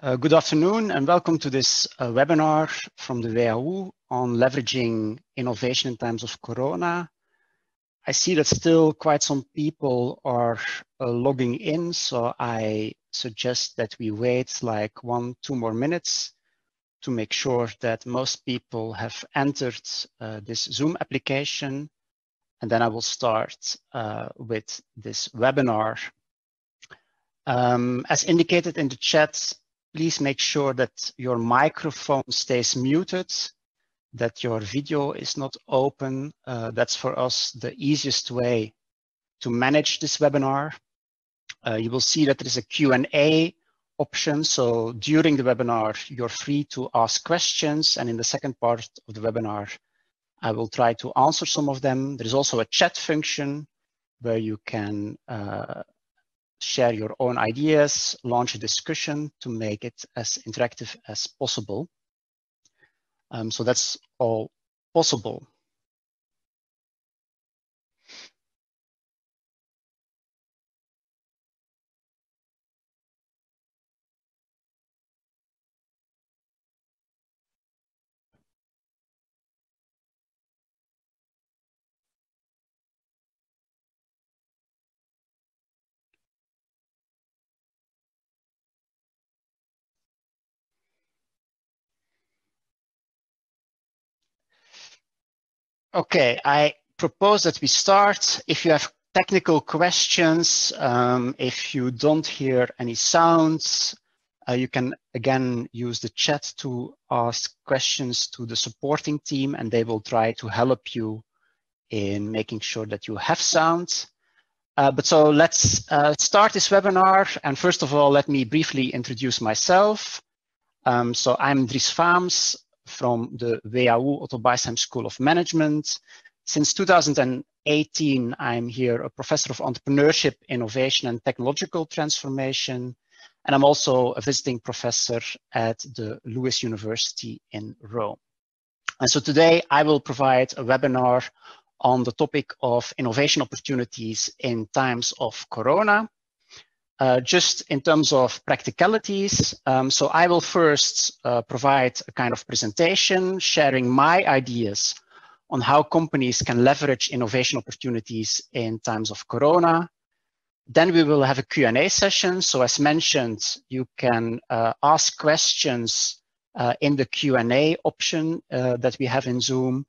Good afternoon and welcome to this webinar from the WHU on leveraging innovation in times of Corona. I see that still quite some people are logging in, so I suggest that we wait like 1-2 more minutes to make sure that most people have entered this Zoom application, and then I will start with this webinar. As indicated in the chat, please make sure that your microphone stays muted, that your video is not open. That's for us the easiest way to manage this webinar. You will see that there is a Q&A option. So during the webinar, you're free to ask questions. And in the second part of the webinar, I will try to answer some of them. There is also a chat function where you can share your own ideas, launch a discussion to make it as interactive as possible. So that's all possible. Okay, I propose that we start. If you have technical questions, if you don't hear any sounds, you can again use the chat to ask questions to the supporting team, and they will try to help you in making sure that you have sound. But so let's start this webinar. And first of all, let me briefly introduce myself. So I'm Dries Faems from the WHU Otto Beisheim School of Management. Since 2018, I'm here a professor of entrepreneurship, innovation, and technological transformation. And I'm also a visiting professor at the Lewis University in Rome. And so today I will provide a webinar on the topic of innovation opportunities in times of Corona. Just in terms of practicalities, so I will first provide a kind of presentation sharing my ideas on how companies can leverage innovation opportunities in times of Corona. Then we will have a Q&A session. So as mentioned, you can ask questions in the Q&A option that we have in Zoom.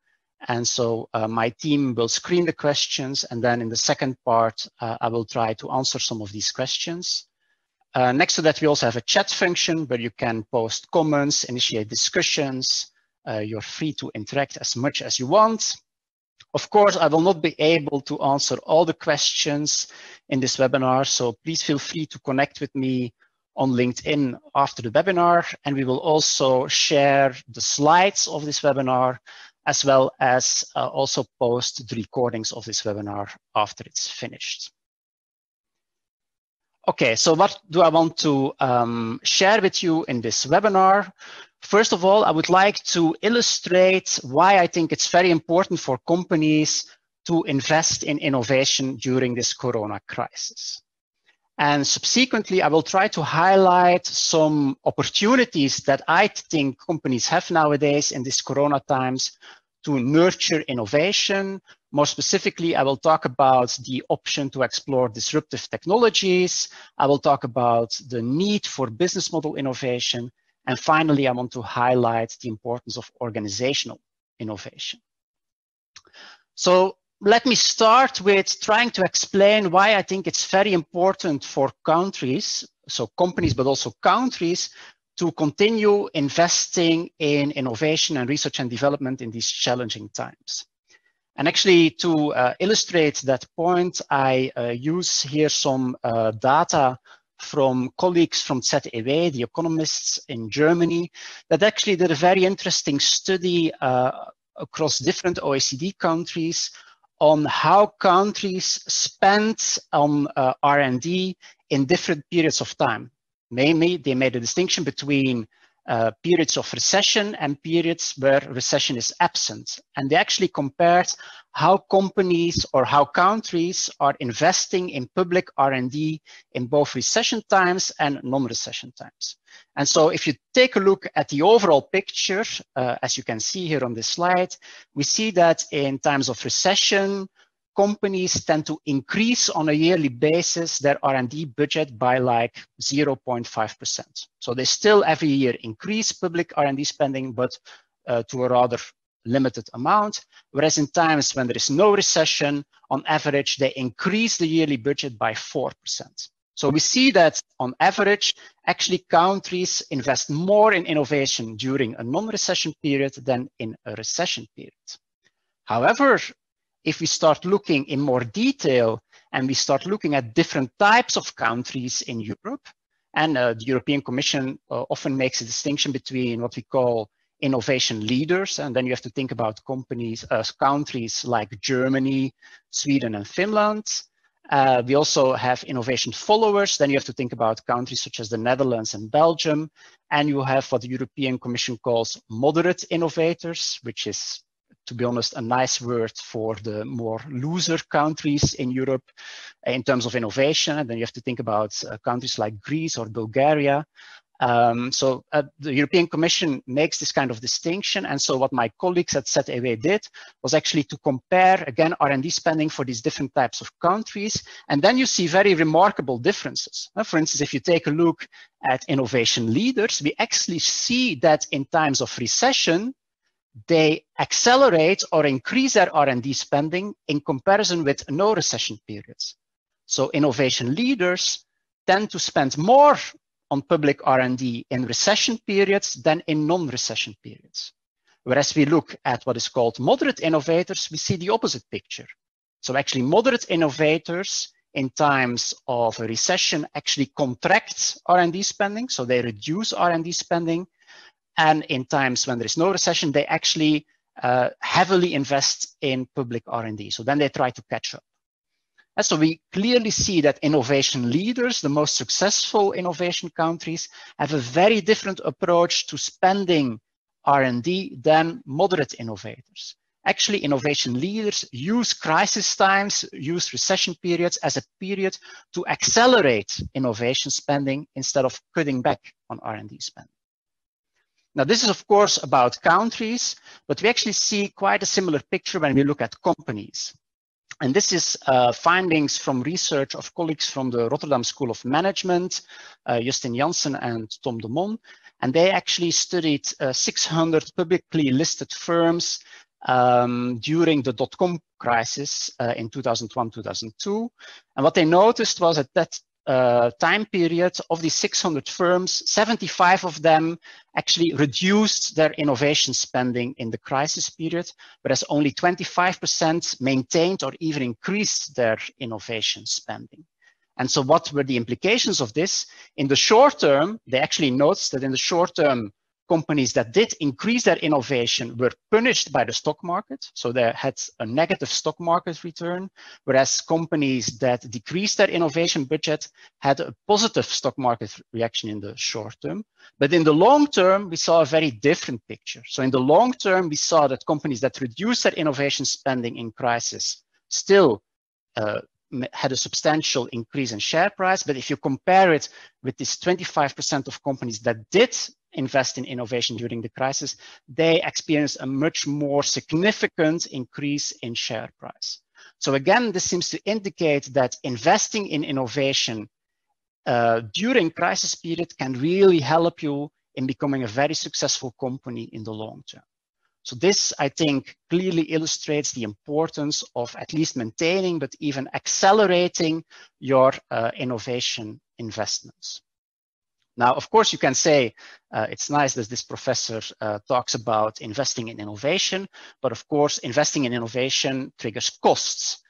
And so my team will screen the questions, and then in the second part, I will try to answer some of these questions. Next to that, we also have a chat function where you can post comments, initiate discussions. You're free to interact as much as you want. Of course, I will not be able to answer all the questions in this webinar, so please feel free to connect with me on LinkedIn after the webinar, and we will also share the slides of this webinar, as well as also post the recordings of this webinar after it's finished. Okay, so what do I want to share with you in this webinar? First of all, I would like to illustrate why I think it's very important for companies to invest in innovation during this Corona crisis. And subsequently, I will try to highlight some opportunities that I think companies have nowadays in these Corona times to nurture innovation. More specifically, I will talk about the option to explore disruptive technologies. I will talk about the need for business model innovation. And finally, I want to highlight the importance of organizational innovation. So let me start with trying to explain why I think it's very important for countries, so companies, but also countries, to continue investing in innovation and research and development in these challenging times. And actually, to illustrate that point, I use here some data from colleagues from ZEW, the economists in Germany, that actually did a very interesting study across different OECD countries on how countries spend on R&D in different periods of time. Mainly, they made a distinction between periods of recession and periods where recession is absent. And they actually compared how companies or how countries are investing in public R&D in both recession times and non-recession times. And so if you take a look at the overall picture, as you can see here on this slide, we see that in times of recession, companies tend to increase on a yearly basis their R&D budget by like 0.5%. So they still every year increase public R&D spending, but to a rather limited amount. Whereas in times when there is no recession, on average, they increase the yearly budget by 4%. So we see that on average, actually countries invest more in innovation during a non-recession period than in a recession period. However, if we start looking in more detail and we start looking at different types of countries in Europe, and the European Commission often makes a distinction between what we call innovation leaders, and then you have to think about countries like Germany, Sweden, and Finland. We also have innovation followers. Then you have to think about countries such as the Netherlands and Belgium, and you have what the European Commission calls moderate innovators, which is, to be honest, a nice word for the more looser countries in Europe in terms of innovation. And then you have to think about countries like Greece or Bulgaria. So the European Commission makes this kind of distinction. And so what my colleagues at ZEW did was actually to compare, again, R&D spending for these different types of countries. And then you see very remarkable differences. For instance, if you take a look at innovation leaders, we actually see that in times of recession, they accelerate or increase their R&D spending in comparison with no recession periods. So innovation leaders tend to spend more on public R&D in recession periods than in non-recession periods. Whereas we look at what is called moderate innovators, we see the opposite picture. So actually moderate innovators in times of a recession actually contract R&D spending, so they reduce R&D spending. And in times when there is no recession, they actually heavily invest in public R&D. So then they try to catch up. And so we clearly see that innovation leaders, the most successful innovation countries, have a very different approach to spending R&D than moderate innovators. Actually, innovation leaders use crisis times, use recession periods as a period to accelerate innovation spending instead of cutting back on R&D spending. Now, this is, of course, about countries, but we actually see quite a similar picture when we look at companies. And this is findings from research of colleagues from the Rotterdam School of Management, Justin Janssen and Tom de Mon. And they actually studied 600 publicly listed firms during the dot-com crisis in 2001, 2002. And what they noticed was at that time period of these 600 firms, 75 of them actually reduced their innovation spending in the crisis period, whereas only 25% maintained or even increased their innovation spending. And so what were the implications of this? In the short term, they actually noticed that in the short term, companies that did increase their innovation were punished by the stock market. So they had a negative stock market return, whereas companies that decreased their innovation budget had a positive stock market reaction in the short term. But in the long term, we saw a very different picture. So in the long term, we saw that companies that reduced their innovation spending in crisis still had a substantial increase in share price. But if you compare it with this 25% of companies that did invest in innovation during the crisis, they experienced a much more significant increase in share price. So again, this seems to indicate that investing in innovation during crisis period can really help you in becoming a very successful company in the long term. So this, I think, clearly illustrates the importance of at least maintaining, but even accelerating your innovation investments. Now, of course, you can say it's nice that this professor talks about investing in innovation, but of course, investing in innovation triggers costs.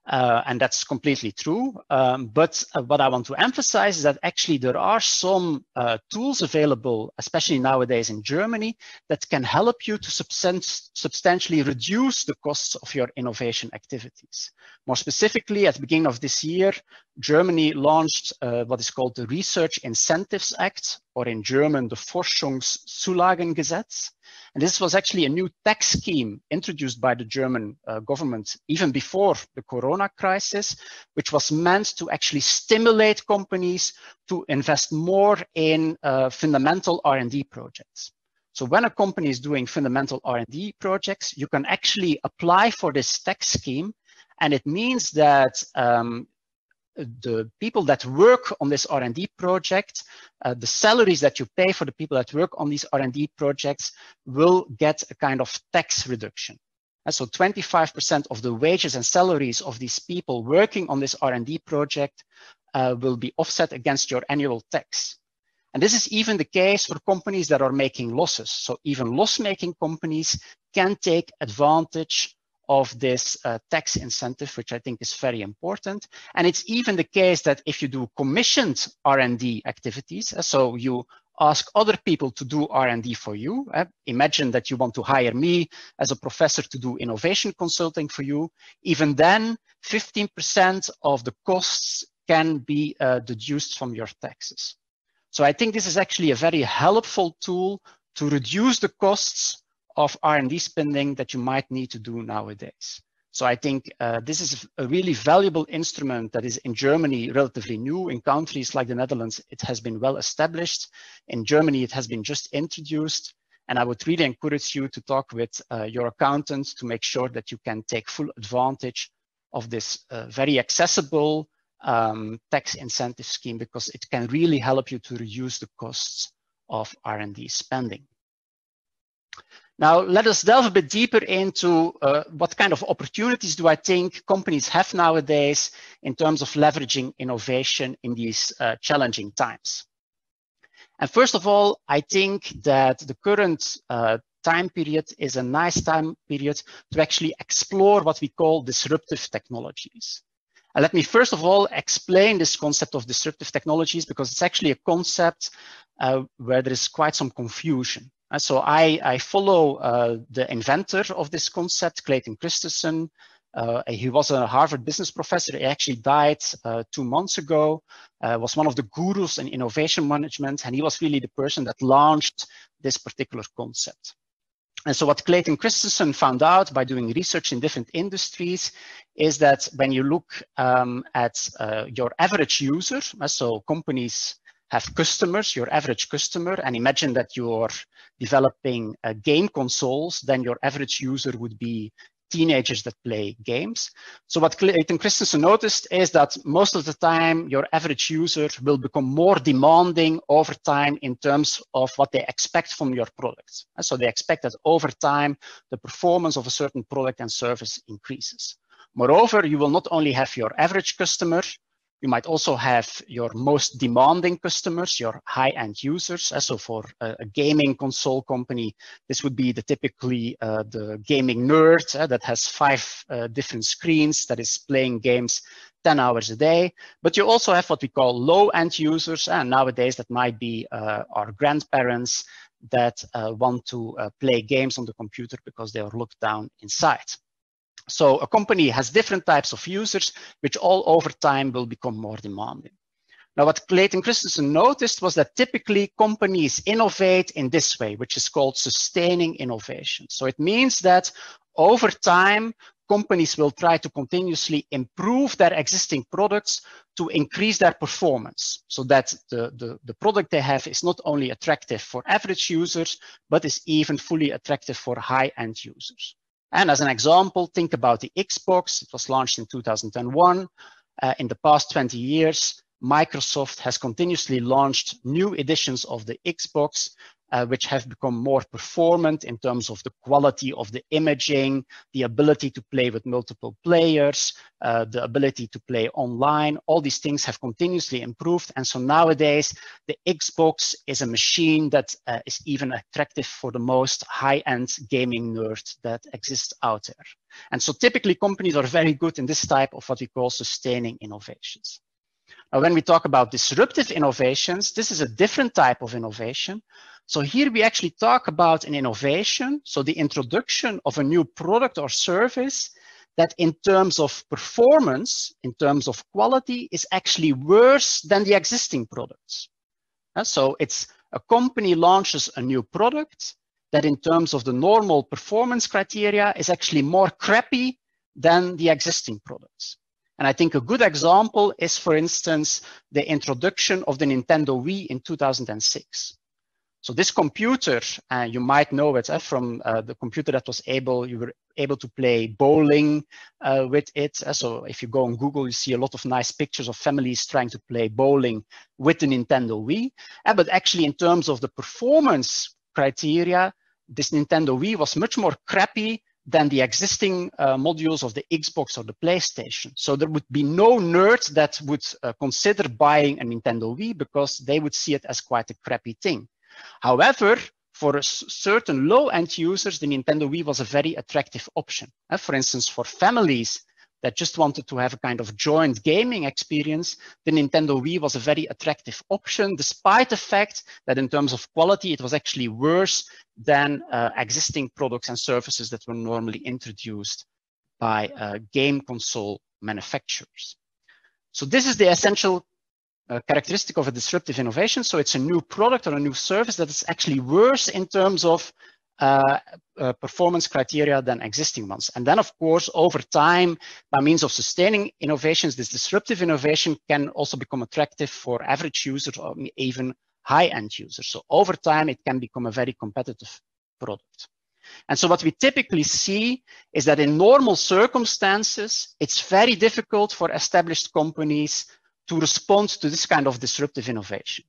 And that's completely true. But what I want to emphasize is that actually there are some tools available, especially nowadays in Germany, that can help you to substantially reduce the costs of your innovation activities. More specifically, at the beginning of this year, Germany launched what is called the Research Incentives Act, or in German, the Forschungszulagengesetz. And this was actually a new tax scheme introduced by the German government even before the Corona crisis, which was meant to actually stimulate companies to invest more in fundamental R&D projects. So when a company is doing fundamental R&D projects, you can actually apply for this tax scheme. And it means that the people that work on this R&D project, the salaries that you pay for the people that work on these R&D projects will get a kind of tax reduction. And so 25% of the wages and salaries of these people working on this R&D project will be offset against your annual tax. And this is even the case for companies that are making losses. So even loss-making companies can take advantage of this tax incentive, which I think is very important. And it's even the case that if you do commissioned R&D activities, so you ask other people to do R&D for you. Imagine that you want to hire me as a professor to do innovation consulting for you. Even then, 15% of the costs can be deduced from your taxes. So I think this is actually a very helpful tool to reduce the costs of R&D spending that you might need to do nowadays. So I think this is a really valuable instrument that is in Germany relatively new. In countries like the Netherlands, it has been well established. In Germany, it has been just introduced. And I would really encourage you to talk with your accountant to make sure that you can take full advantage of this very accessible tax incentive scheme, because it can really help you to reduce the costs of R&D spending. Now, let us delve a bit deeper into what kind of opportunities do I think companies have nowadays in terms of leveraging innovation in these challenging times. And first of all, I think that the current time period is a nice time period to actually explore what we call disruptive technologies. And let me first of all explain this concept of disruptive technologies, because it's actually a concept where there is quite some confusion. And so I follow the inventor of this concept, Clayton Christensen. He was a Harvard business professor. He actually died 2 months ago, was one of the gurus in innovation management, and he was really the person that launched this particular concept. And so what Clayton Christensen found out by doing research in different industries is that when you look at your average user, so companies have customers, your average customer, and imagine that you're developing game consoles, then your average user would be teenagers that play games. So what Clayton Christensen noticed is that most of the time, your average user will become more demanding over time in terms of what they expect from your product. So they expect that over time, the performance of a certain product and service increases. Moreover, you will not only have your average customer, you might also have your most demanding customers, your high-end users. So for a gaming console company, this would be typically the gaming nerd that has 5 different screens that is playing games 10 hours a day. But you also have what we call low-end users, and nowadays that might be our grandparents that want to play games on the computer because they are locked down inside. So a company has different types of users, which all over time will become more demanding. Now, what Clayton Christensen noticed was that typically companies innovate in this way, which is called sustaining innovation. So it means that over time, companies will try to continuously improve their existing products to increase their performance, so that the product they have is not only attractive for average users, but is even fully attractive for high-end users. And as an example, think about the Xbox. It was launched in 2001. In the past 20 years, Microsoft has continuously launched new editions of the Xbox which have become more performant in terms of the quality of the imaging, the ability to play with multiple players, the ability to play online. All these things have continuously improved. And so nowadays, the Xbox is a machine that is even attractive for the most high-end gaming nerd that exists out there. And so typically companies are very good in this type of what we call sustaining innovations. Now, when we talk about disruptive innovations, this is a different type of innovation. So here we actually talk about an innovation, so the introduction of a new product or service that in terms of performance, in terms of quality, is actually worse than the existing products. So it's a company launches a new product that in terms of the normal performance criteria is actually more crappy than the existing products. And I think a good example is, for instance, the introduction of the Nintendo Wii in 2006. So this computer, you might know it from the computer that was you were able to play bowling with it. So if you go on Google, you see a lot of nice pictures of families trying to play bowling with the Nintendo Wii. But actually in terms of the performance criteria, this Nintendo Wii was much more crappy than the existing modules of the Xbox or the PlayStation. So there would be no nerd that would consider buying a Nintendo Wii because they would see it as quite a crappy thing. However, for certain low-end users, the Nintendo Wii was a very attractive option. For instance, for families that just wanted to have a kind of joint gaming experience, the Nintendo Wii was a very attractive option, despite the fact that in terms of quality, it was actually worse than existing products and services that were normally introduced by game console manufacturers. So this is the essential characteristic of a disruptive innovation. So it's a new product or a new service that is actually worse in terms of performance criteria than existing ones. And then, of course, over time, by means of sustaining innovations, this disruptive innovation can also become attractive for average users or even high-end users. So over time, it can become a very competitive product. And so what we typically see is that in normal circumstances, it's very difficult for established companies to respond to this kind of disruptive innovation.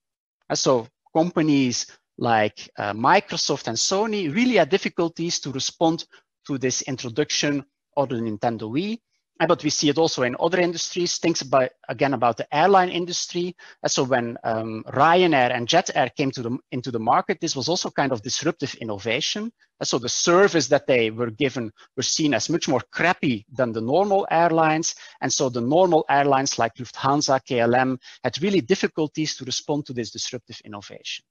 And so companies like Microsoft and Sony really had difficulties to respond to this introduction of the Nintendo Wii. But we see it also in other industries. Think about, again, about the airline industry. So when Ryanair and Jet Air came into the market, this was also kind of disruptive innovation. So the service that they were given were seen as much more crappy than the normal airlines. And so the normal airlines like Lufthansa, KLM had really difficulties to respond to this disruptive innovation.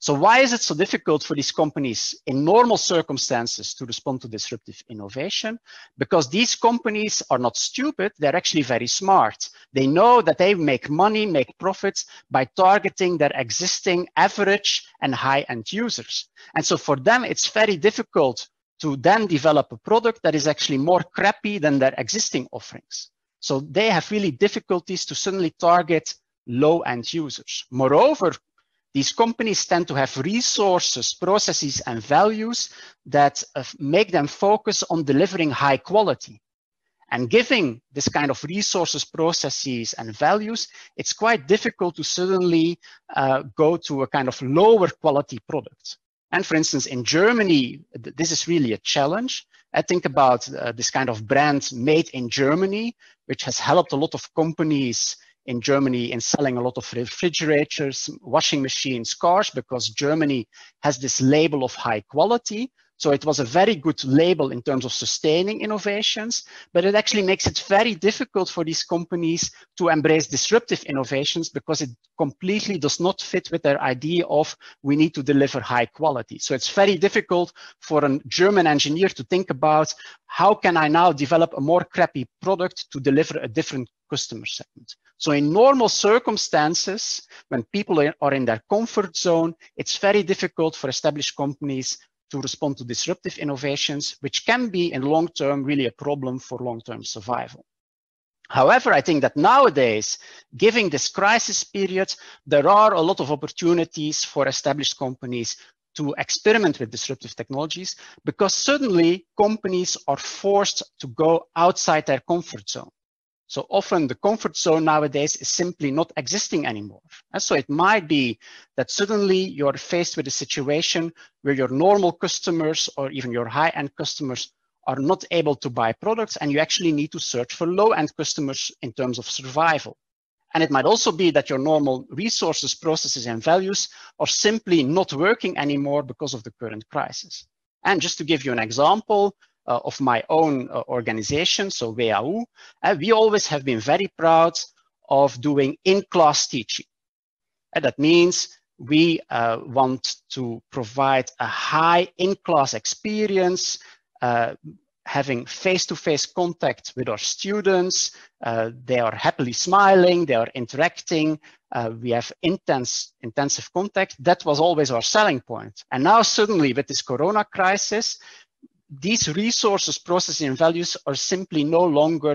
So why is it so difficult for these companies in normal circumstances to respond to disruptive innovation? Because these companies are not stupid, they're actually very smart. They know that they make money, make profits by targeting their existing average and high-end users. And so for them, it's very difficult to then develop a product that is actually more crappy than their existing offerings. So they have really difficulties to suddenly target low-end users. Moreover, these companies tend to have resources, processes, and values that make them focus on delivering high quality. And giving this kind of resources, processes, and values, it's quite difficult to suddenly go to a kind of lower quality product. And for instance, in Germany, this is really a challenge. I think about this kind of brand made in Germany, which has helped a lot of companies in Germany in selling a lot of refrigerators, washing machines, cars, because Germany has this label of high quality. So it was a very good label in terms of sustaining innovations, but it actually makes it very difficult for these companies to embrace disruptive innovations because it completely does not fit with their idea of we need to deliver high quality. So it's very difficult for a German engineer to think about how can I now develop a more crappy product to deliver a different customer segment. So in normal circumstances, when people are in their comfort zone, it's very difficult for established companies to respond to disruptive innovations, which can be in long term really a problem for long-term survival. However, I think that nowadays, given this crisis period, there are a lot of opportunities for established companies to experiment with disruptive technologies because suddenly companies are forced to go outside their comfort zone. So often the comfort zone nowadays is simply not existing anymore. And so it might be that suddenly you're faced with a situation where your normal customers or even your high-end customers are not able to buy products, and you actually need to search for low-end customers in terms of survival. And it might also be that your normal resources, processes, and values are simply not working anymore because of the current crisis. And just to give you an example of my own organization, so WHU, we always have been very proud of doing in-class teaching. And that means we want to provide a high in-class experience, having face-to-face contact with our students. They are happily smiling, they are interacting, we have intensive contact. That was always our selling point. And now suddenly with this Corona crisis, these resources, processes, and values are simply no longer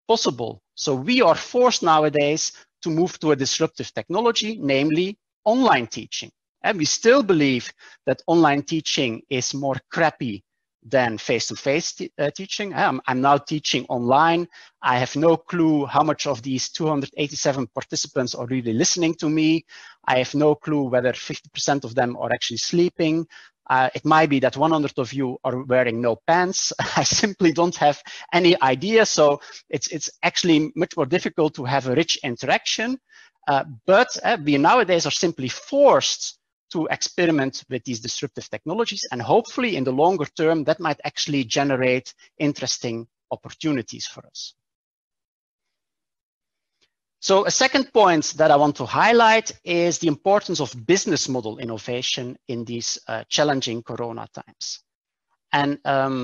possible. So we are forced nowadays to move to a disruptive technology, namely online teaching. And we still believe that online teaching is more crappy than face-to-face teaching. I'm now teaching online. I have no clue how much of these 287 participants are really listening to me. I have no clue whether 50% of them are actually sleeping. It might be that 100 of you are wearing no pants. I simply don't have any idea. So it's actually much more difficult to have a rich interaction. But we nowadays are simply forced to experiment with these disruptive technologies. And hopefully in the longer term, that might actually generate interesting opportunities for us. So a second point that I want to highlight is the importance of business model innovation in these challenging Corona times. And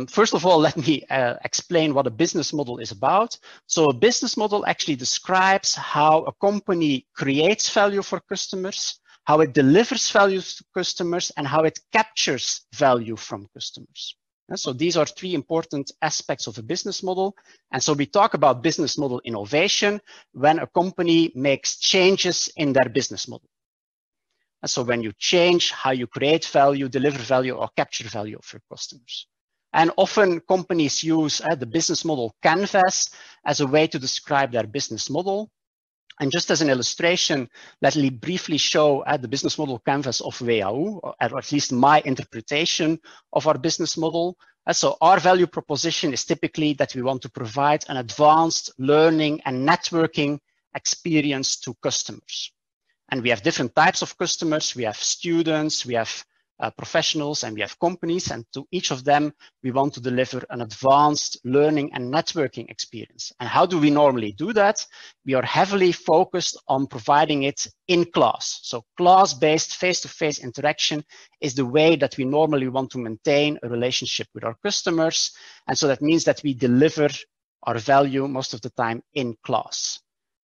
first of all, let me explain what a business model is about. So a business model actually describes how a company creates value for customers, how it delivers value to customers, and how it captures value from customers. And so these are three important aspects of a business model. And so we talk about business model innovation when a company makes changes in their business model. And so when you change how you create value, deliver value, or capture value of your customers. And often companies use the business model canvas as a way to describe their business model. And just as an illustration, let me briefly show the business model canvas of WHU, or at least my interpretation of our business model. So our value proposition is typically that we want to provide an advanced learning and networking experience to customers. And we have different types of customers. We have students, we have professionals, and we have companies. And to each of them, we want to deliver an advanced learning and networking experience. And how do we normally do that? We are heavily focused on providing it in class. So class-based face-to-face interaction is the way that we normally want to maintain a relationship with our customers. And so that means that we deliver our value most of the time in class.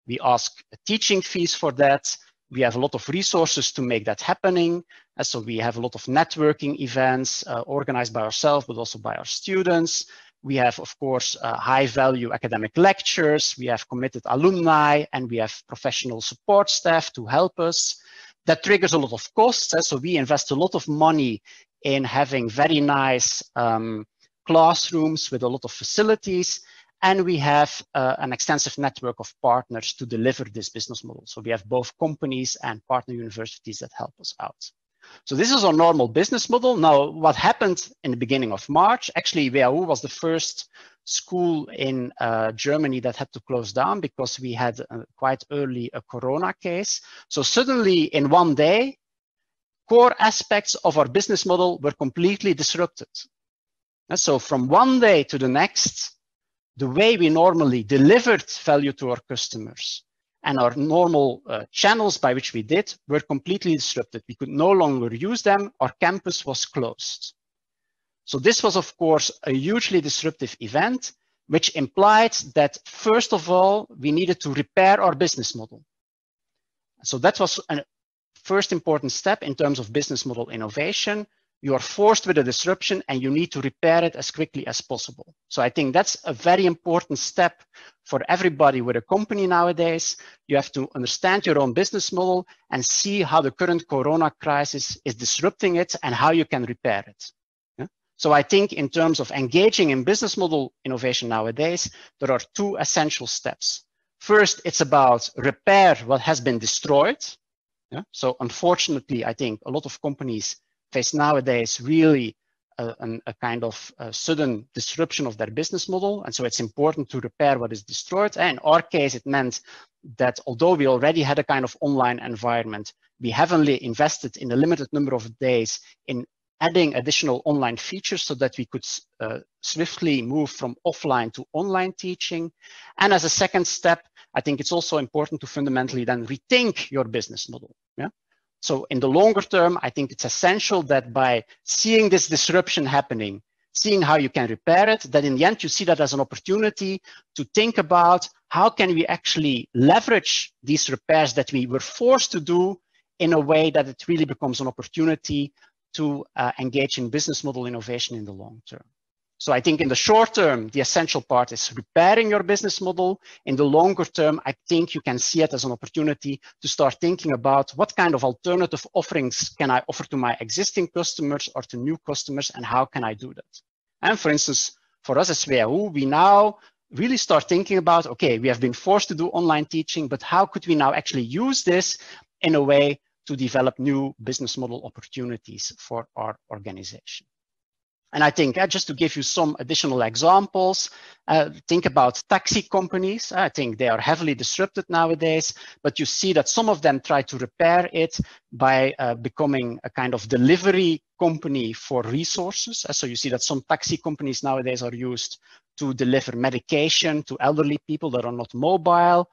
We ask teaching fees for that. We have a lot of resources to make that happening. So we have a lot of networking events organized by ourselves, but also by our students. We have, of course, high value academic lectures. We have committed alumni, and we have professional support staff to help us. That triggers a lot of costs. So we invest a lot of money in having very nice classrooms with a lot of facilities. And we have an extensive network of partners to deliver this business model. So we have both companies and partner universities that help us out. So this is our normal business model. Now, what happened in the beginning of March, actually WHU was the first school in Germany that had to close down because we had quite early a Corona case. So suddenly in one day, core aspects of our business model were completely disrupted. And so from one day to the next, the way we normally delivered value to our customers and our normal channels by which we did were completely disrupted. We could no longer use them. Our campus was closed. So this was, of course, a hugely disruptive event, which implied that, first of all, we needed to repair our business model. So that was a first important step in terms of business model innovation. You are forced with a disruption and you need to repair it as quickly as possible. So I think that's a very important step for everybody with a company nowadays. You have to understand your own business model and see how the current Corona crisis is disrupting it and how you can repair it. Yeah? So I think in terms of engaging in business model innovation nowadays, there are two essential steps. First, it's about repair what has been destroyed. Yeah? So unfortunately, I think a lot of companies face nowadays really a kind of sudden disruption of their business model. And so it's important to repair what is destroyed. And in our case, it meant that although we already had a kind of online environment, we heavily invested in a limited number of days in adding additional online features so that we could swiftly move from offline to online teaching. And as a second step, I think it's also important to fundamentally then rethink your business model. Yeah. So in the longer term, I think it's essential that by seeing this disruption happening, seeing how you can repair it, that in the end you see that as an opportunity to think about how can we actually leverage these repairs that we were forced to do in a way that it really becomes an opportunity to engage in business model innovation in the long term. So I think in the short term, the essential part is repairing your business model. In the longer term, I think you can see it as an opportunity to start thinking about what kind of alternative offerings can I offer to my existing customers or to new customers, and how can I do that? And for instance, for us as WHU, we now really start thinking about, okay, we have been forced to do online teaching, but how could we now actually use this in a way to develop new business model opportunities for our organization? And I think just to give you some additional examples, think about taxi companies. I think they are heavily disrupted nowadays, but you see that some of them try to repair it by becoming a kind of delivery company for resources. So you see that some taxi companies nowadays are used to deliver medication to elderly people that are not mobile.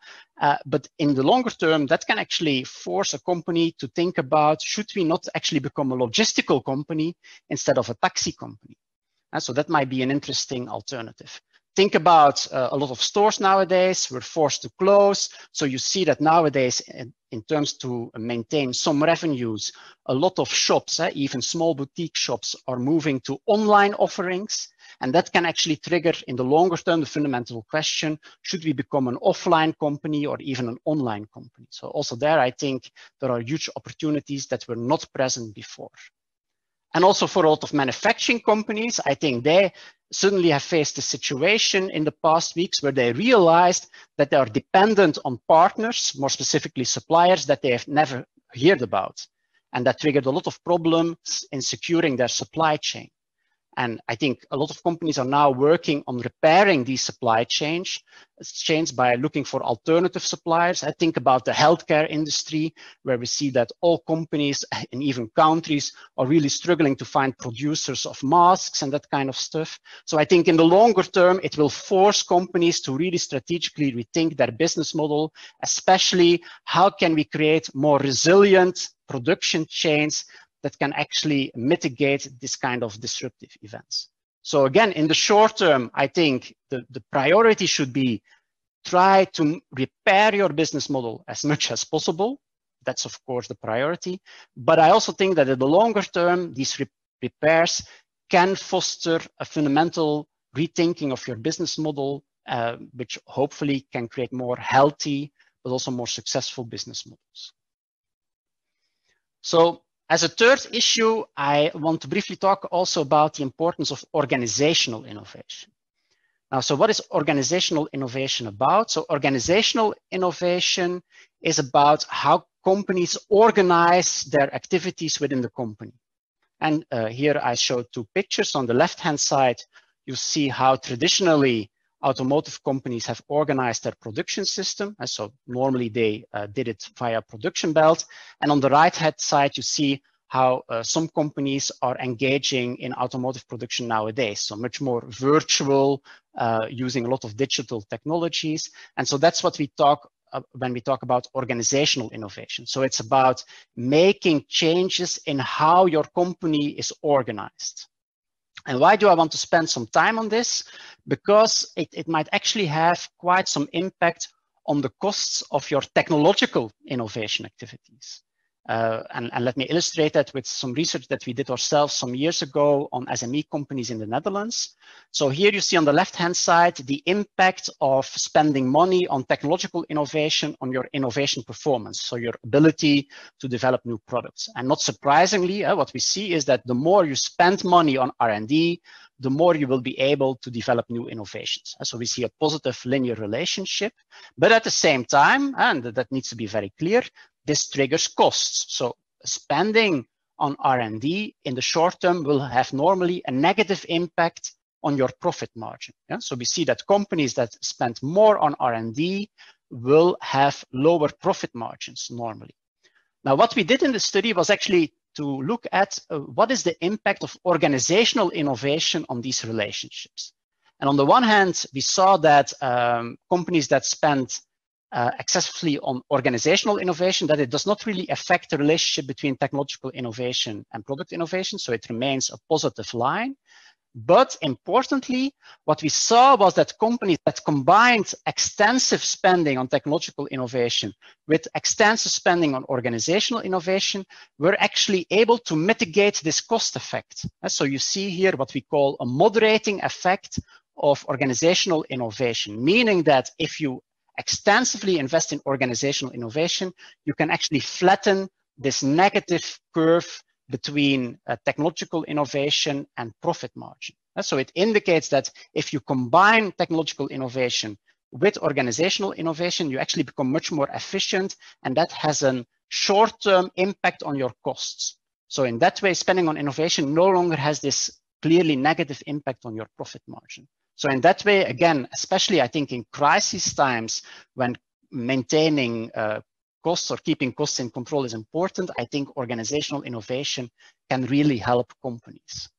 But in the longer term, that can actually force a company to think about, should we not actually become a logistical company instead of a taxi company? So that might be an interesting alternative. Think about a lot of stores nowadays were forced to close. So you see that nowadays, in terms to maintain some revenues, a lot of shops, even small boutique shops, are moving to online offerings. And that can actually trigger in the longer term the fundamental question, should we become an offline company or even an online company? So also there, I think there are huge opportunities that were not present before. And also for a lot of manufacturing companies, I think they suddenly have faced a situation in the past weeks where they realized that they are dependent on partners, more specifically suppliers, that they have never heard about. And that triggered a lot of problems in securing their supply chain. And I think a lot of companies are now working on repairing these supply chains by looking for alternative suppliers. I think about the healthcare industry, where we see that all companies and even countries are really struggling to find producers of masks and that kind of stuff. So I think in the longer term, it will force companies to really strategically rethink their business model, especially how can we create more resilient production chains that can actually mitigate this kind of disruptive events. So again, in the short term, I think the priority should be try to repair your business model as much as possible. That's of course the priority. But I also think that in the longer term, these repairs can foster a fundamental rethinking of your business model, which hopefully can create more healthy, but also more successful business models. So, as a third issue, I want to briefly talk also about the importance of organizational innovation. Now, so what is organizational innovation about? So organizational innovation is about how companies organize their activities within the company. And here I showed two pictures. On the left-hand side, you see how traditionally automotive companies have organized their production system. And so normally they did it via production belt. And on the right-hand side, you see how some companies are engaging in automotive production nowadays. So much more virtual, using a lot of digital technologies. And so that's what we talk when we talk about organizational innovation. So it's about making changes in how your company is organized. And why do I want to spend some time on this? Because it might actually have quite some impact on the costs of your technological innovation activities. And let me illustrate that with some research that we did ourselves some years ago on SME companies in the Netherlands. So here you see on the left-hand side, the impact of spending money on technological innovation on your innovation performance. So your ability to develop new products. And not surprisingly, what we see is that the more you spend money on R&D, the more you will be able to develop new innovations. So we see a positive linear relationship, but at the same time, and that needs to be very clear, this triggers costs. So spending on R&D in the short term will have normally a negative impact on your profit margin. So we see that companies that spend more on R&D will have lower profit margins normally. Now, what we did in the study was actually to look at what is the impact of organizational innovation on these relationships. And on the one hand, we saw that companies that spend excessively on organizational innovation, that it does not really affect the relationship between technological innovation and product innovation. So it remains a positive line. But importantly, what we saw was that companies that combined extensive spending on technological innovation with extensive spending on organizational innovation were actually able to mitigate this cost effect. So you see here what we call a moderating effect of organizational innovation, meaning that if you extensively invest in organizational innovation, you can actually flatten this negative curve between technological innovation and profit margin. So it indicates that if you combine technological innovation with organizational innovation, you actually become much more efficient, and that has a short-term impact on your costs. So in that way, spending on innovation no longer has this clearly negative impact on your profit margin. So in that way, again, especially I think in crisis times when maintaining costs or keeping costs in control is important, I think organizational innovation can really help companies.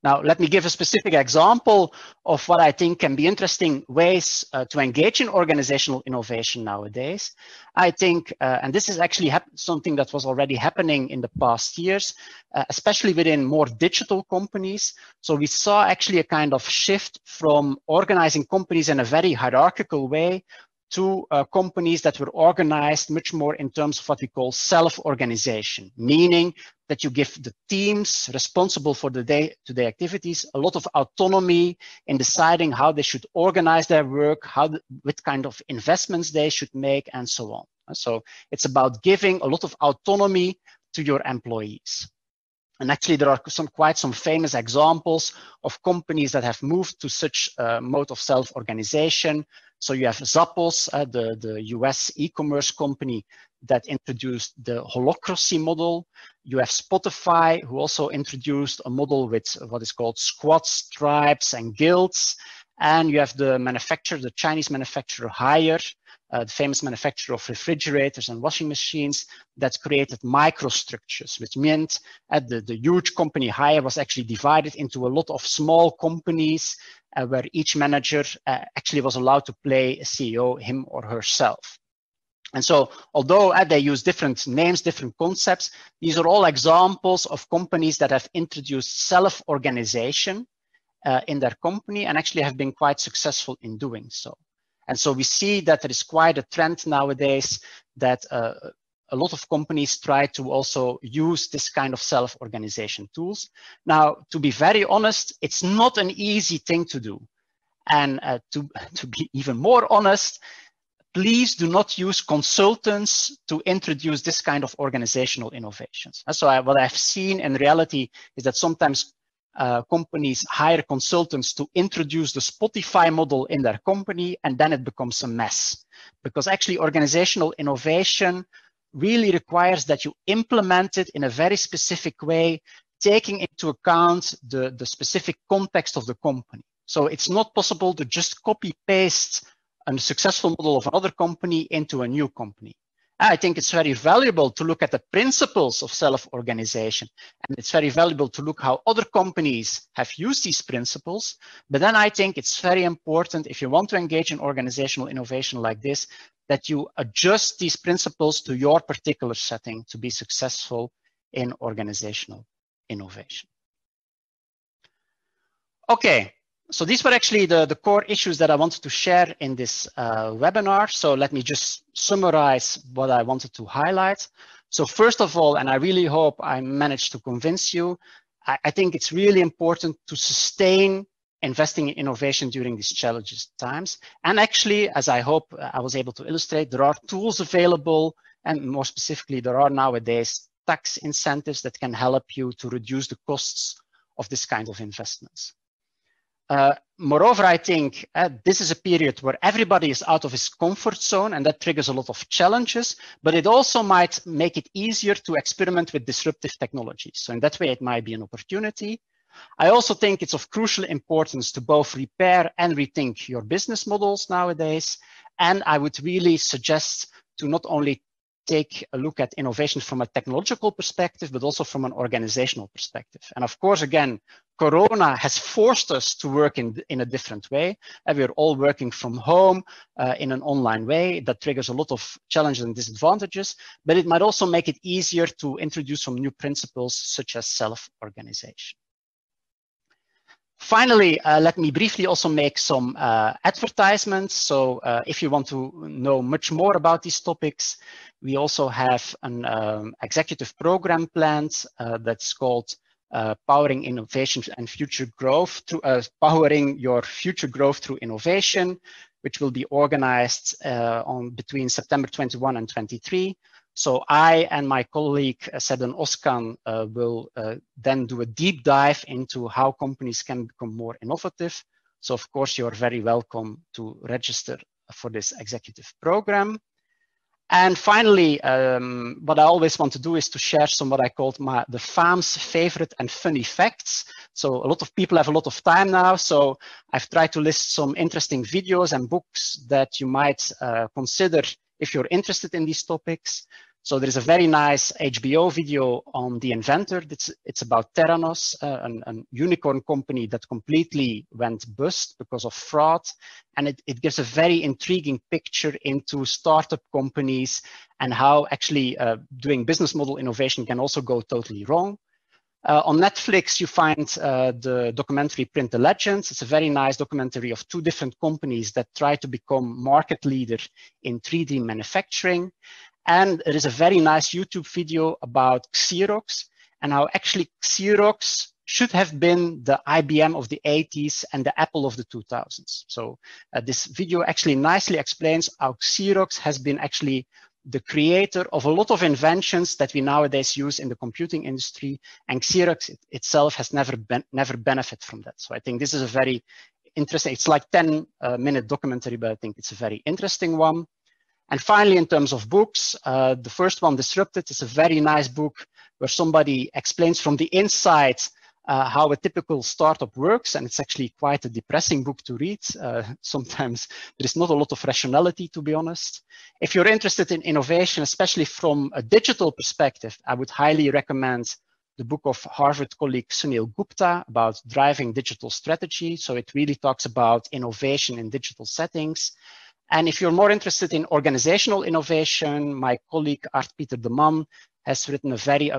Now, let me give a specific example of what I think can be interesting ways to engage in organizational innovation nowadays. I think, and this is actually something that was already happening in the past years, especially within more digital companies. So we saw actually a kind of shift from organizing companies in a very hierarchical way to companies that were organized much more in terms of what we call self-organization, meaning that you give the teams responsible for the day-to-day activities a lot of autonomy in deciding how they should organize their work, what kind of investments they should make, and so on. So it's about giving a lot of autonomy to your employees. And actually, there are quite some famous examples of companies that have moved to such a mode of self-organization. So you have Zappos, the US e-commerce company that introduced the holacracy model. You have Spotify, who also introduced a model with what is called squads, tribes, and guilds. And you have the manufacturer, the Chinese manufacturer Haier, the famous manufacturer of refrigerators and washing machines, that created microstructures, which meant the huge company Haier was actually divided into a lot of small companies where each manager actually was allowed to play a CEO, him or herself. And so, although they use different names, different concepts, these are all examples of companies that have introduced self-organization in their company and actually have been quite successful in doing so. And so we see that there is quite a trend nowadays that a lot of companies try to also use this kind of self-organization tools. Now, to be very honest, it's not an easy thing to do. And to be even more honest, please do not use consultants to introduce this kind of organizational innovations. So what I've seen in reality is that sometimes companies hire consultants to introduce the Spotify model in their company, and then it becomes a mess. Because actually organizational innovation really requires that you implement it in a very specific way, taking into account the specific context of the company. So it's not possible to just copy-paste a successful model of another company into a new company. I think it's very valuable to look at the principles of self-organization, and it's very valuable to look how other companies have used these principles. But then I think it's very important, if you want to engage in organizational innovation like this, that you adjust these principles to your particular setting to be successful in organizational innovation. Okay. So these were actually the core issues that I wanted to share in this webinar. So let me just summarize what I wanted to highlight. So first of all, and I really hope I managed to convince you, I think it's really important to sustain investing in innovation during these challenging times. And actually, as I hope I was able to illustrate, there are tools available, and more specifically, there are nowadays tax incentives that can help you to reduce the costs of this kind of investments. Moreover, I think this is a period where everybody is out of his comfort zone, and that triggers a lot of challenges, but it also might make it easier to experiment with disruptive technologies. So in that way, it might be an opportunity. I also think it's of crucial importance to both repair and rethink your business models nowadays. And I would really suggest to not only take a look at innovation from a technological perspective, but also from an organizational perspective. And of course, again, Corona has forced us to work in a different way. And we're all working from home in an online way. That triggers a lot of challenges and disadvantages, but it might also make it easier to introduce some new principles such as self-organization. Finally, let me briefly also make some advertisements. So if you want to know much more about these topics, we also have an executive program planned that's called Powering Innovation and Future Growth, through, Powering Your Future Growth Through Innovation, which will be organized between September 21 and 23. So I and my colleague, Sedan Oskan, will then do a deep dive into how companies can become more innovative. So of course, you're very welcome to register for this executive program. And finally, what I always want to do is to share some what I called the Faems favorite and funny facts. So a lot of people have a lot of time now. So I've tried to list some interesting videos and books that you might consider if you're interested in these topics. So there's a very nice HBO video on The Inventor. It's about Theranos, a unicorn company that completely went bust because of fraud. And it gives a very intriguing picture into startup companies and how actually doing business model innovation can also go totally wrong. On Netflix, you find the documentary Print the Legends. It's a very nice documentary of two different companies that try to become market leader in 3D manufacturing. And there is a very nice YouTube video about Xerox and how actually Xerox should have been the IBM of the 80s and the Apple of the 2000s. So this video actually nicely explains how Xerox has been actually the creator of a lot of inventions that we nowadays use in the computing industry, and Xerox itself has never benefit from that. So I think this is a very interesting, it's like 10-minute documentary, but I think it's a very interesting one. And finally, in terms of books, the first one, Disrupted, is a very nice book where somebody explains from the inside how a typical startup works. And it's actually quite a depressing book to read. Sometimes there is not a lot of rationality, to be honest. If you're interested in innovation, especially from a digital perspective, I would highly recommend the book of Harvard colleague Sunil Gupta about driving digital strategy. So it really talks about innovation in digital settings. And if you're more interested in organizational innovation, my colleague Art Pieter de Man has written a very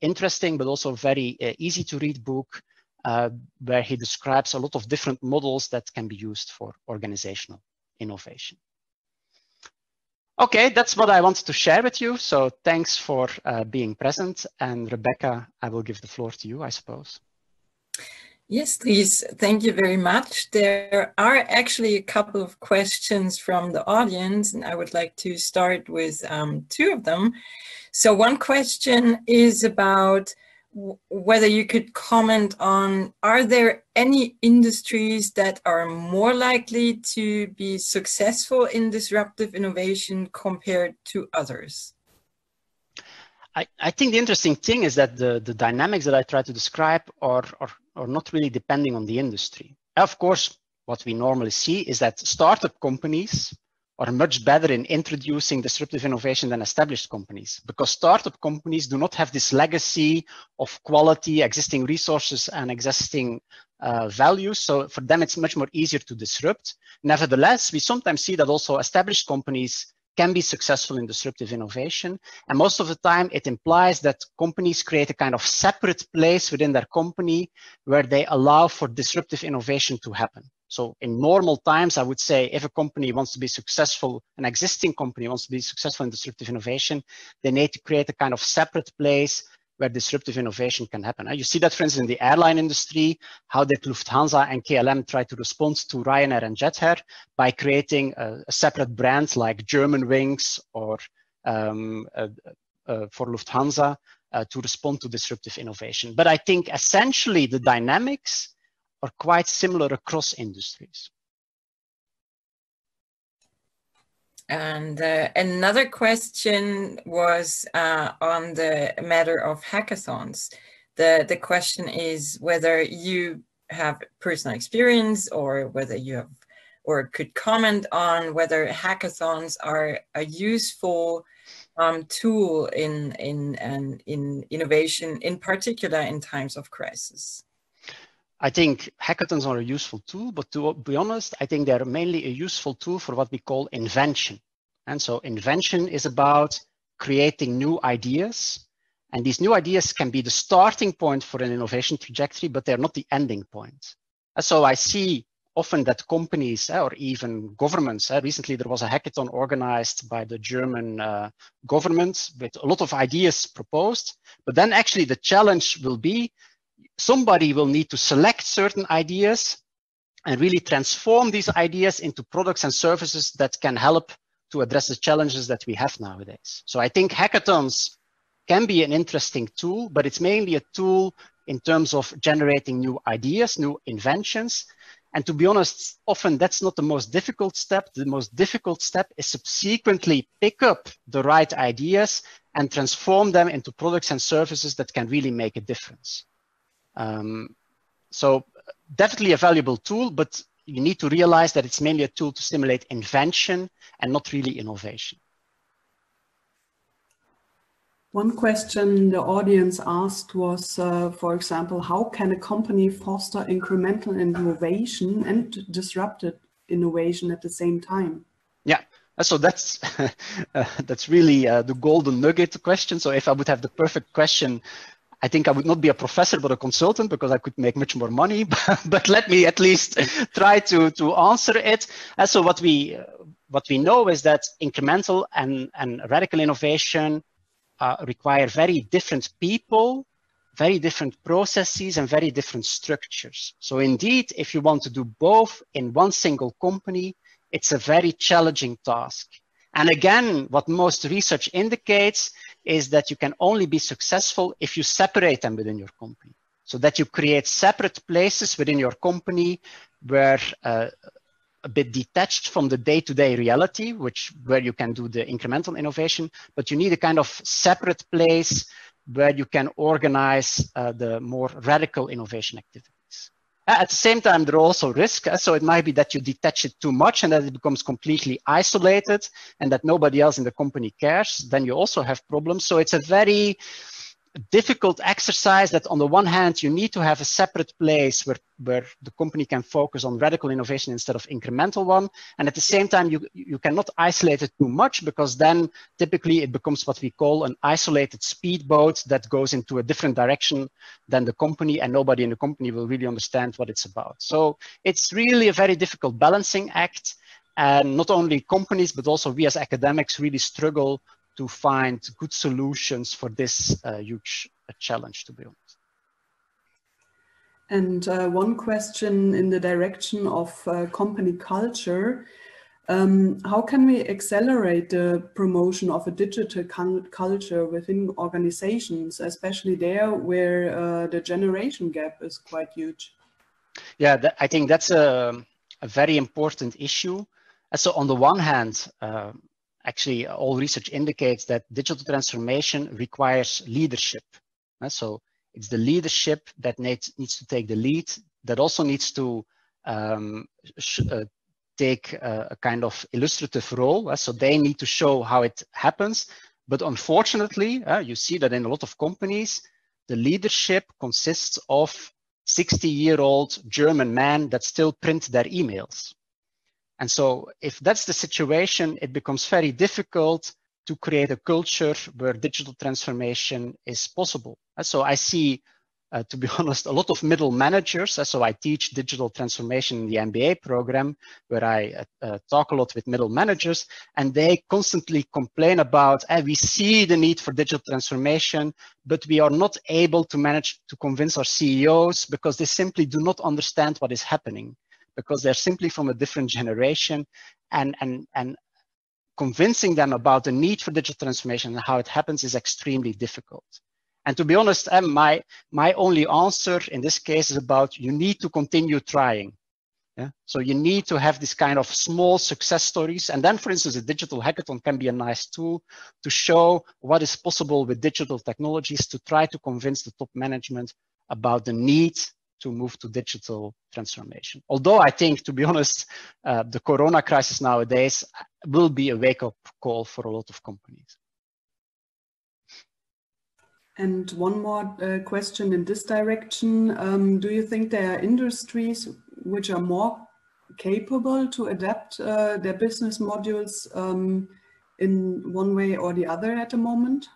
interesting, but also very easy to read book where he describes a lot of different models that can be used for organizational innovation. Okay, that's what I wanted to share with you. So thanks for being present. And Rebecca, I will give the floor to you, I suppose. Yes, Dries, thank you very much. There are actually a couple of questions from the audience, and I would like to start with two of them. So one question is about whether you could comment on, are there any industries that are more likely to be successful in disruptive innovation compared to others? I think the interesting thing is that the dynamics that I try to describe are not really depending on the industry. Of course, what we normally see is that startup companies are much better in introducing disruptive innovation than established companies, because startup companies do not have this legacy of quality, existing resources, and existing values. So for them, it's much more easier to disrupt. Nevertheless, we sometimes see that also established companies can be successful in disruptive innovation. And most of the time, it implies that companies create a kind of separate place within their company where they allow for disruptive innovation to happen. So in normal times, I would say if a company wants to be successful, an existing company wants to be successful in disruptive innovation, they need to create a kind of separate place where disruptive innovation can happen. You see that, for instance, in the airline industry, how did Lufthansa and KLM try to respond to Ryanair and Jet Air by creating a separate brand like German Wings or for Lufthansa to respond to disruptive innovation. But I think essentially the dynamics are quite similar across industries. And another question was on the matter of hackathons. The question is whether you have personal experience or whether you have or could comment on whether hackathons are a useful tool in innovation, in particular in times of crisis. I think hackathons are a useful tool, but to be honest, I think they're mainly a useful tool for what we call invention. And so invention is about creating new ideas. And these new ideas can be the starting point for an innovation trajectory, but they're not the ending point. And so I see often that companies or even governments, recently there was a hackathon organized by the German government with a lot of ideas proposed, but then actually the challenge will be somebody will need to select certain ideas and really transform these ideas into products and services that can help to address the challenges that we have nowadays. So I think hackathons can be an interesting tool, but it's mainly a tool in terms of generating new ideas, new inventions. And to be honest, often that's not the most difficult step. The most difficult step is subsequently pick up the right ideas and transform them into products and services that can really make a difference. So definitely a valuable tool, but you need to realize that it's mainly a tool to stimulate invention and not really innovation. One question the audience asked was, for example, how can a company foster incremental innovation and disruptive innovation at the same time? Yeah, so that's that's really the golden nugget question. So if I would have the perfect question, I think I would not be a professor, but a consultant, because I could make much more money. But let me at least try to answer it. And so what we know is that incremental and radical innovation require very different people, very different processes, and very different structures. So indeed, if you want to do both in one single company, it's a very challenging task. And again, what most research indicates is that you can only be successful if you separate them within your company. So that you create separate places within your company where a bit detached from the day-to-day reality, where you can do the incremental innovation, but you need a kind of separate place where you can organize the more radical innovation activities. At the same time, there are also risks. So it might be that you detach it too much and that it becomes completely isolated and that nobody else in the company cares. Then you also have problems. So it's a very difficult exercise that on the one hand, you need to have a separate place where the company can focus on radical innovation instead of incremental one. And at the same time, you cannot isolate it too much, because then typically it becomes what we call an isolated speedboat that goes into a different direction than the company, and nobody in the company will really understand what it's about. So it's really a very difficult balancing act. And not only companies, but also we as academics really struggle to find good solutions for this huge challenge, to be honest. And one question in the direction of company culture. How can we accelerate the promotion of a digital culture within organizations, especially there where the generation gap is quite huge? Yeah, I think that's a very important issue. So on the one hand, actually, all research indicates that digital transformation requires leadership. So it's the leadership that needs to take the lead, that also needs to take a kind of illustrative role. So they need to show how it happens. But unfortunately, you see that in a lot of companies, the leadership consists of 60-year-old German men that still print their emails. And so if that's the situation, it becomes very difficult to create a culture where digital transformation is possible. So I see, to be honest, a lot of middle managers. So I teach digital transformation in the MBA program, where I talk a lot with middle managers, and they constantly complain about, we see the need for digital transformation, but we are not able to manage to convince our CEOs because they simply do not understand what is happening, because they're simply from a different generation, and convincing them about the need for digital transformation and how it happens is extremely difficult. And to be honest, my only answer in this case is about you need to continue trying. Yeah? So you need to have this kind of small success stories. And then, for instance, a digital hackathon can be a nice tool to show what is possible with digital technologies, to try to convince the top management about the need to move to digital transformation. Although I think, to be honest, the Corona crisis nowadays will be a wake-up call for a lot of companies. And one more question in this direction. Do you think there are industries which are more capable to adapt their business modules in one way or the other at the moment?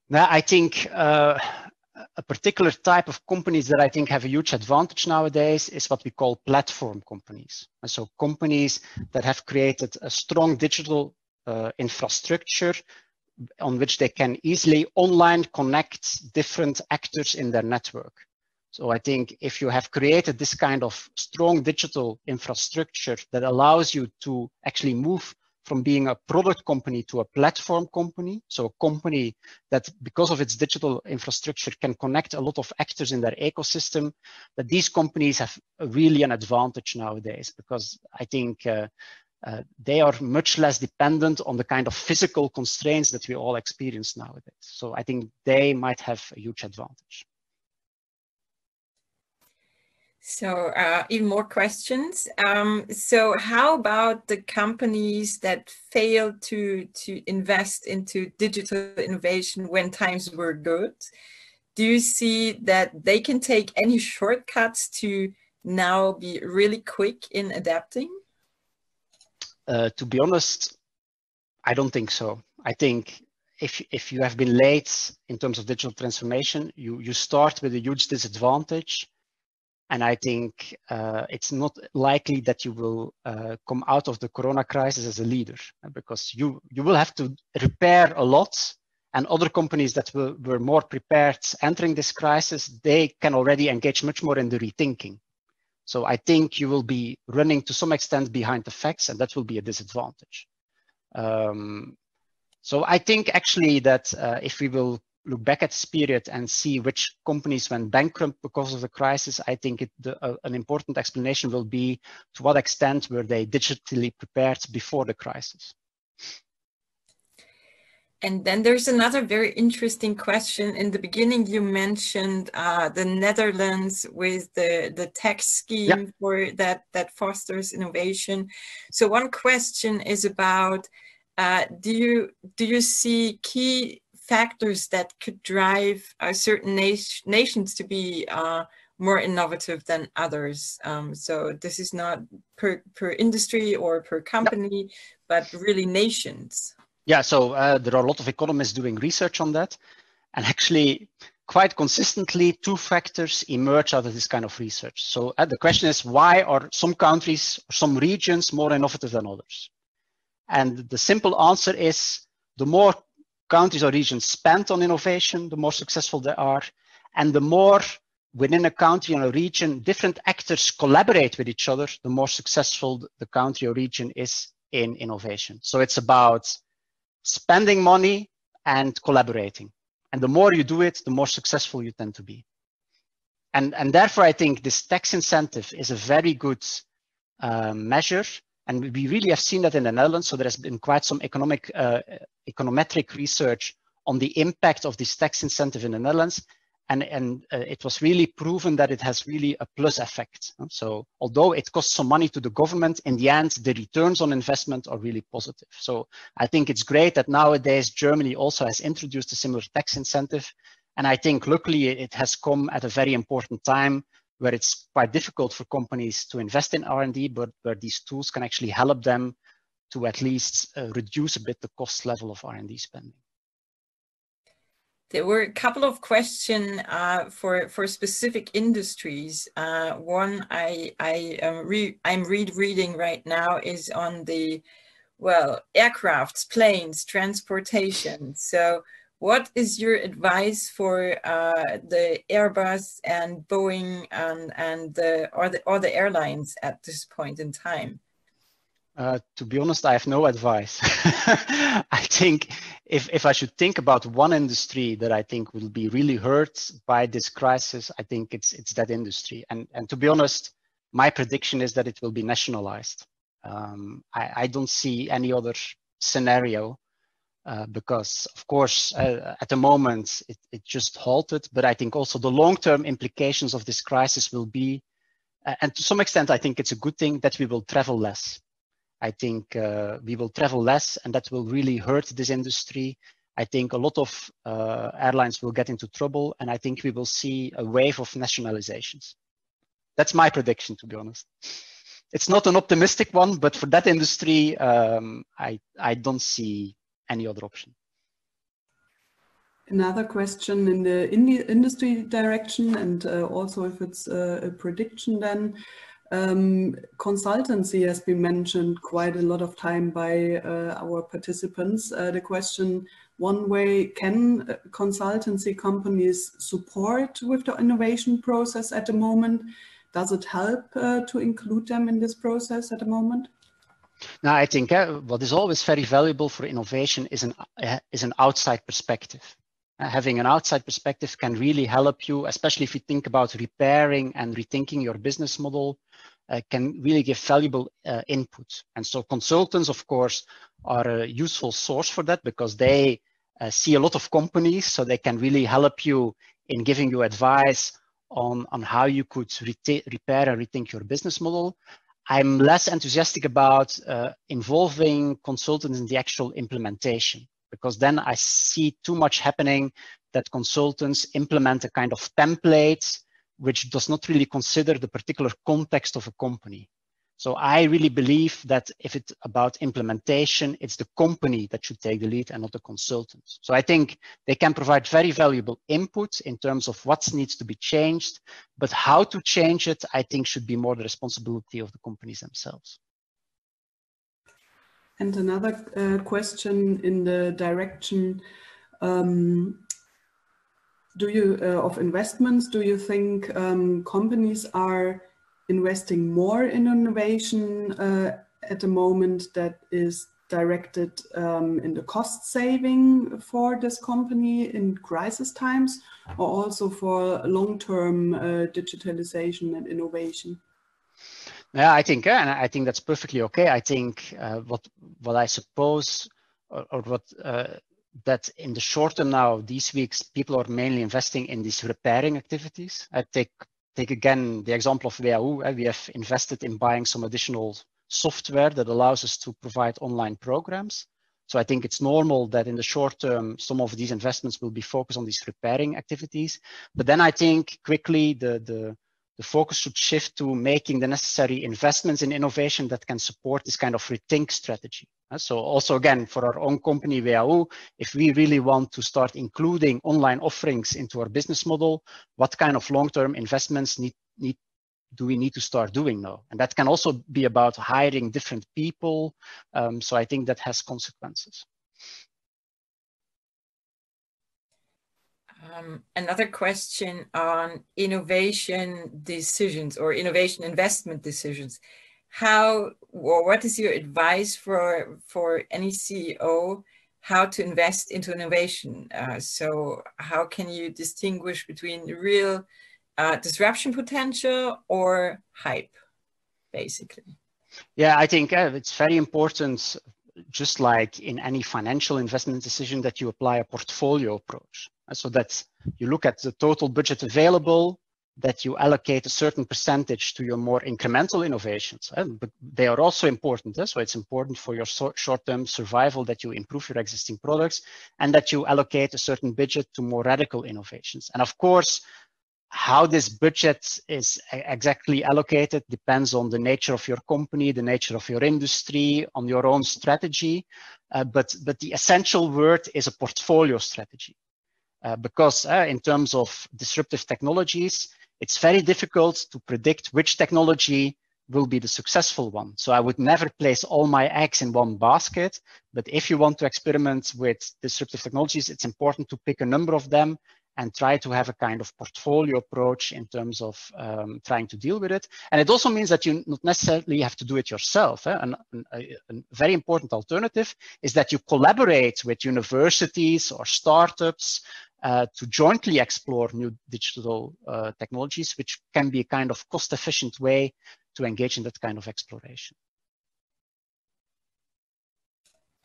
Now, I think a particular type of companies that I think have a huge advantage nowadays is what we call platform companies. And so companies that have created a strong digital infrastructure on which they can easily online connect different actors in their network. So I think if you have created this kind of strong digital infrastructure that allows you to actually move from being a product company to a platform company, so a company that because of its digital infrastructure can connect a lot of actors in their ecosystem, that these companies have really an advantage nowadays, because I think they are much less dependent on the kind of physical constraints that we all experience nowadays. So I think they might have a huge advantage. So even more questions. So how about the companies that failed to invest into digital innovation when times were good? Do you see that they can take any shortcuts to now be really quick in adapting? To be honest, I don't think so. I think if you have been late in terms of digital transformation, you start with a huge disadvantage. And I think it's not likely that you will come out of the Corona crisis as a leader, because you will have to repair a lot. And other companies that were more prepared entering this crisis, they can already engage much more in the rethinking. So I think you will be running to some extent behind the facts, and that will be a disadvantage. So I think actually that if we will look back at this period and see which companies went bankrupt because of the crisis, I think an important explanation will be to what extent were they digitally prepared before the crisis. And then there's another very interesting question. In the beginning, you mentioned the Netherlands with the tax scheme for that fosters innovation. So one question is about, do you see key factors that could drive certain nations to be more innovative than others? So this is not per industry or per company, but really nations. Yeah, so there are a lot of economists doing research on that. And actually, quite consistently, two factors emerge out of this kind of research. So the question is, why are some countries or some regions more innovative than others? And the simple answer is, the more countries or regions spend on innovation, the more successful they are. And the more within a country or a region, different actors collaborate with each other, the more successful the country or region is in innovation. So it's about spending money and collaborating. And the more you do it, the more successful you tend to be. And therefore, I think this tax incentive is a very good measure. And we really have seen that in the Netherlands. So there has been quite some econometric research on the impact of this tax incentive in the Netherlands. And it was really proven that it has really a plus effect. So although it costs some money to the government, in the end, the returns on investment are really positive. So I think it's great that nowadays Germany also has introduced a similar tax incentive. And I think luckily it has come at a very important time where it's quite difficult for companies to invest in R&D, but where these tools can actually help them to at least reduce a bit the cost level of R&D spending. There were a couple of questions for specific industries. One I'm reading right now is on the, well, aircrafts, planes, transportation. So what is your advice for the Airbus and Boeing and the airlines at this point in time? To be honest, I have no advice. I think if I should think about one industry that I think will be really hurt by this crisis, I think it's that industry. And to be honest, my prediction is that it will be nationalized. I don't see any other scenario because, of course, at the moment it just halted. But I think also the long-term implications of this crisis will be, and to some extent, I think it's a good thing that we will travel less. I think we will travel less, and that will really hurt this industry. I think a lot of airlines will get into trouble, and I think we will see a wave of nationalizations. That's my prediction, to be honest. It's not an optimistic one, but for that industry, I don't see any other option. Another question in the industry direction, and also if it's a prediction then, consultancy has been mentioned quite a lot of time by our participants. The question, one way, can consultancy companies support with the innovation process at the moment? Does it help to include them in this process at the moment? Now, I think what is always very valuable for innovation is an outside perspective. Having an outside perspective can really help you, especially if you think about repairing and rethinking your business model, can really give valuable input. And so consultants, of course, are a useful source for that because they see a lot of companies, so they can really help you in giving you advice on how you could repair and rethink your business model. I'm less enthusiastic about involving consultants in the actual implementation, because then I see too much happening that consultants implement a kind of template which does not really consider the particular context of a company. So I really believe that if it's about implementation, it's the company that should take the lead and not the consultants. So I think they can provide very valuable input in terms of what needs to be changed, but how to change it, I think, should be more the responsibility of the companies themselves. And another question in the direction of investments, do you think companies are investing more in innovation at the moment that is directed in the cost saving for this company in crisis times, or also for long-term digitalization and innovation? Yeah, I think, and I think that's perfectly okay. I think what I suppose, or what that in the short term now, these weeks, people are mainly investing in these repairing activities. I take again the example of WHU. We have invested in buying some additional software that allows us to provide online programs. So I think it's normal that in the short term, some of these investments will be focused on these repairing activities. But then I think quickly the focus should shift to making the necessary investments in innovation that can support this kind of rethink strategy. So also again, for our own company, WHU, if we really want to start including online offerings into our business model, what kind of long-term investments do we need to start doing now? And that can also be about hiring different people. So I think that has consequences. Another question on innovation decisions or innovation investment decisions. How, or what is your advice for any CEO how to invest into innovation? So how can you distinguish between real disruption potential or hype, basically? Yeah, I think it's very important, just like in any financial investment decision, that you apply a portfolio approach. So that you look at the total budget available, that you allocate a certain percentage to your more incremental innovations. But they are also important. So it's important for your short-term survival that you improve your existing products and that you allocate a certain budget to more radical innovations. And of course, how this budget is exactly allocated depends on the nature of your company, the nature of your industry, on your own strategy. But the essential word is a portfolio strategy. Because in terms of disruptive technologies, it's very difficult to predict which technology will be the successful one. So I would never place all my eggs in one basket. But if you want to experiment with disruptive technologies, it's important to pick a number of them and try to have a kind of portfolio approach in terms of trying to deal with it. And it also means that you not necessarily have to do it yourself. A very important alternative is that you collaborate with universities or startups to jointly explore new digital technologies, which can be a kind of cost-efficient way to engage in that kind of exploration.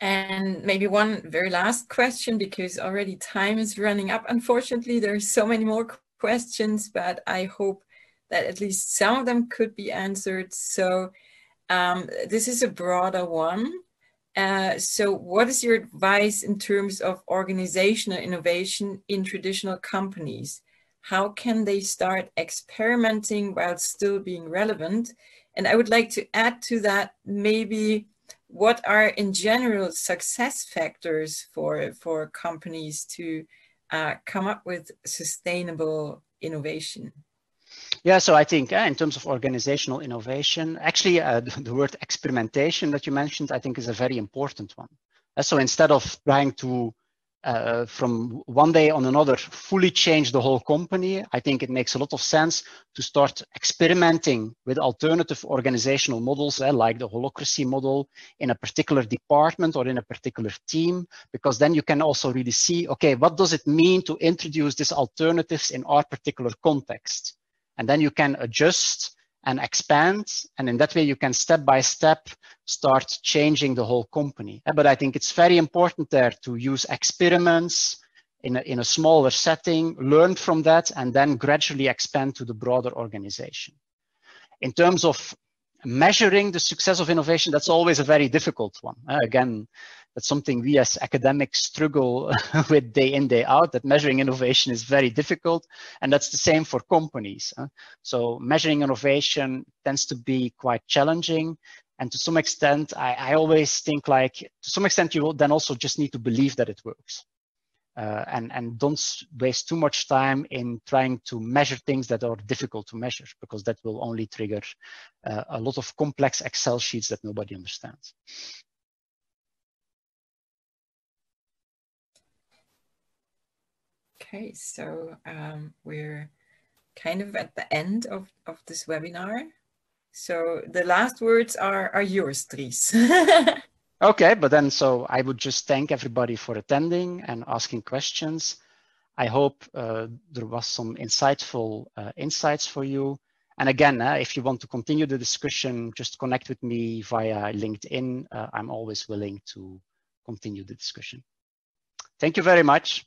And maybe one very last question, because already time is running up. Unfortunately, there are so many more questions, but I hope that at least some of them could be answered. So this is a broader one. So what is your advice in terms of organizational innovation in traditional companies? How can they start experimenting while still being relevant? And I would like to add to that, maybe what are in general success factors for companies to come up with sustainable innovation? Yeah, so I think in terms of organizational innovation, actually the word experimentation that you mentioned, I think is a very important one. So instead of trying to, from one day on another, fully change the whole company, I think it makes a lot of sense to start experimenting with alternative organizational models, like the holacracy model in a particular department or in a particular team, because then you can also really see, okay, what does it mean to introduce these alternatives in our particular context? And then you can adjust and expand. And in that way, you can step by step start changing the whole company. But I think it's very important there to use experiments in a smaller setting, learn from that, and then gradually expand to the broader organization. In terms of measuring the success of innovation, that's always a very difficult one. Again, that's something we as academics struggle with day in, day out, that measuring innovation is very difficult. And that's the same for companies. So measuring innovation tends to be quite challenging. And to some extent, I always think like, to some extent, you will then also just need to believe that it works. And don't waste too much time in trying to measure things that are difficult to measure, because that will only trigger a lot of complex Excel sheets that nobody understands. Okay, so we're kind of at the end of this webinar. So the last words are yours, Dries. Okay, but then so I would just thank everybody for attending and asking questions. I hope there was some insightful insights for you. And again, if you want to continue the discussion, just connect with me via LinkedIn. I'm always willing to continue the discussion. Thank you very much.